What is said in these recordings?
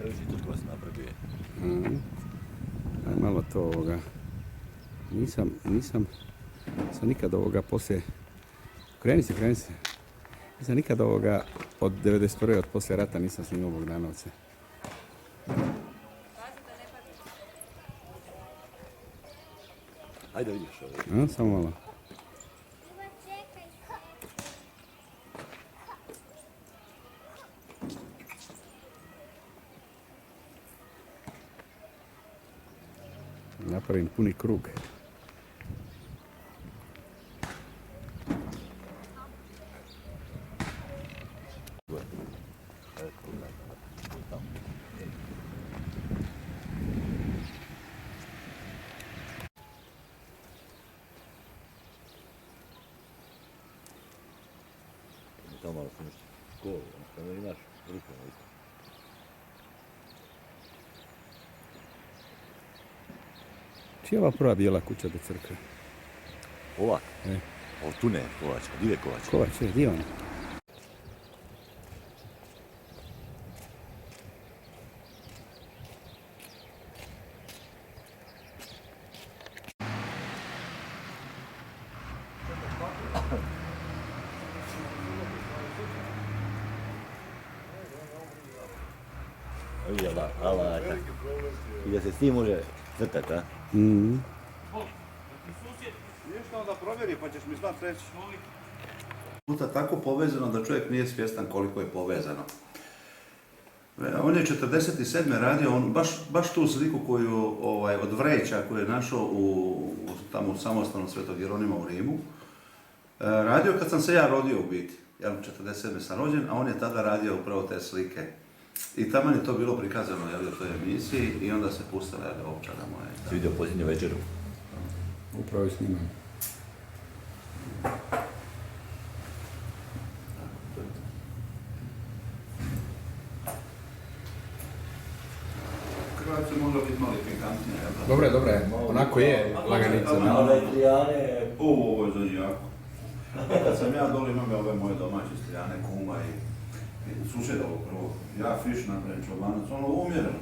Evo žito tko se napravio. Aj malo to ovoga. Nisam nikad ovoga poslije... Kreni se. Nisam nikad ovoga od 91. od poslije rata nisam snimao Bogdanovce. Ajde vidiš ovo. Samo malo. Napravim puni krug. Tamo malo sam nešto školu, ono imaš ruku na isto. Čija je ova prva bijela kuća do crkve? Ova? O, tu ne, Kovačka, di je Kovačka? Kovač, di je ona? Vidi alata. I da se s tim može crtati, a? Nešto onda provjeri pa ćeš mi znat reći. Puta tako povezano da čovjek nije svjestan koliko je povezano. On je 47. radio, on baš tu sliku koju od vreća koju je našao tamo u samostalnom Svetog Jeronima u Rimu, radio kad sam se ja rodio u biti. Ja 47. sam rođen, a on je tada radio upravo te slike. I tamo je to bilo prikazano u toj emisiji i onda se pustila ovčara moja. Si vidio posljednju večeru? Upravo je snimam. Hrvatske možda biti malo pikantnije. Dobre, onako je laganica. Ove Istrijane... Ovo je za jako. Kad sam ja dole imam ove moje domaće Istrijane, kuma i susjedovo prvo. Ja fiš napravim čobanac, ono umjereno.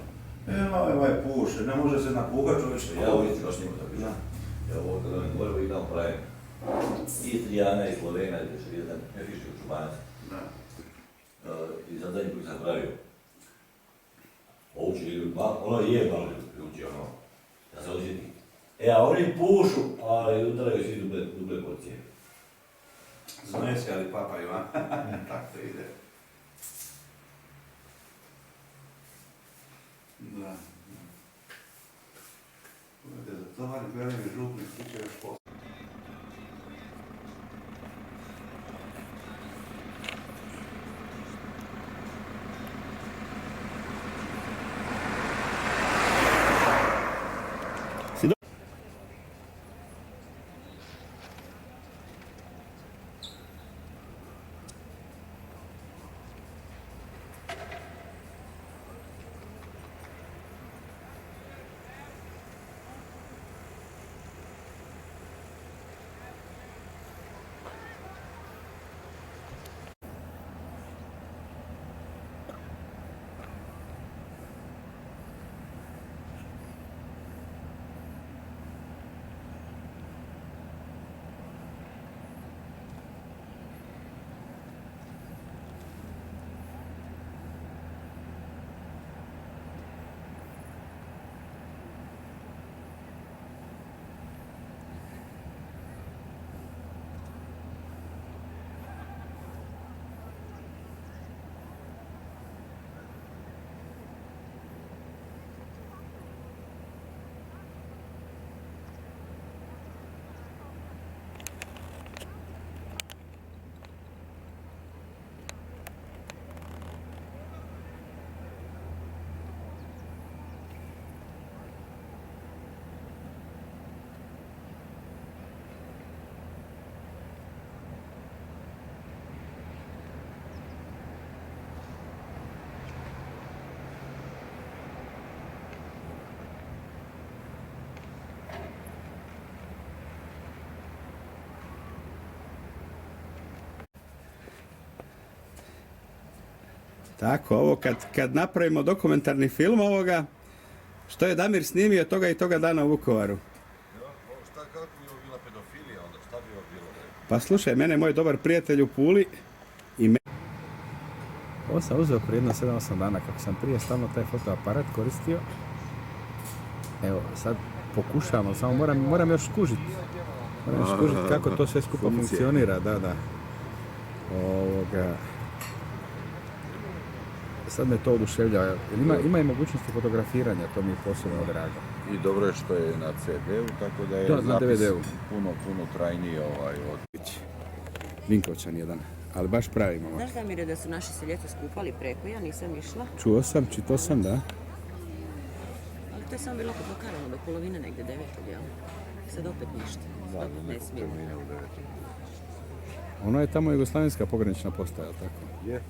Ovaj puše, ne može se napuhat čovječe. Ja u Istri baš njima to pišem. Ja ovo kad onem gore uvijek tamo pravim. Istrijana i Slovena, jedan fiški čobanac. I za zadnji put sam pravio. Ovdje idu, ono je malo ljudi, ono, da se osjeti. A oni pušu, ali udaraju svi duble porcije. Znoje se, ali papa Ivan, tako to ide. Da. Uvijete za tovar, gledaj mi župnik, kuće još posla. Tako, ovo kad napravimo dokumentarni film ovoga, što je Damir snimio toga i toga dana u Vukovaru. Šta, kako bi ovo bila pedofilija onda? Šta bi ovo bilo? Pa slušaj, mene je moj dobar prijatelj u Puli i ovo sam uzeo prije jedno 7-8 dana, kako sam prije stalno taj fotoaparat koristio. Evo, sad pokušavam, ali samo moram još skužiti. Moram još skužiti kako to sve skupa funkcionira, da. Sad me to oduševljava. Ima i mogućnosti fotografiranja, to mi je posebno drago. I dobro je što je na CD-u, tako da je Da, na zapis DVD-u. puno trajniji od... Vinkovčan jedan, ali baš pravi momak. Znaš Damire da su naši se ljetos kupali preko, ja nisam išla, Čuo sam, čitao sam, da. ali to je samo bilo pokarano do polovine negdje 9. jel? Sad opet ništa, opet ne smije. Ono je tamo jugoslavenska pogranična postaja, tako? Je.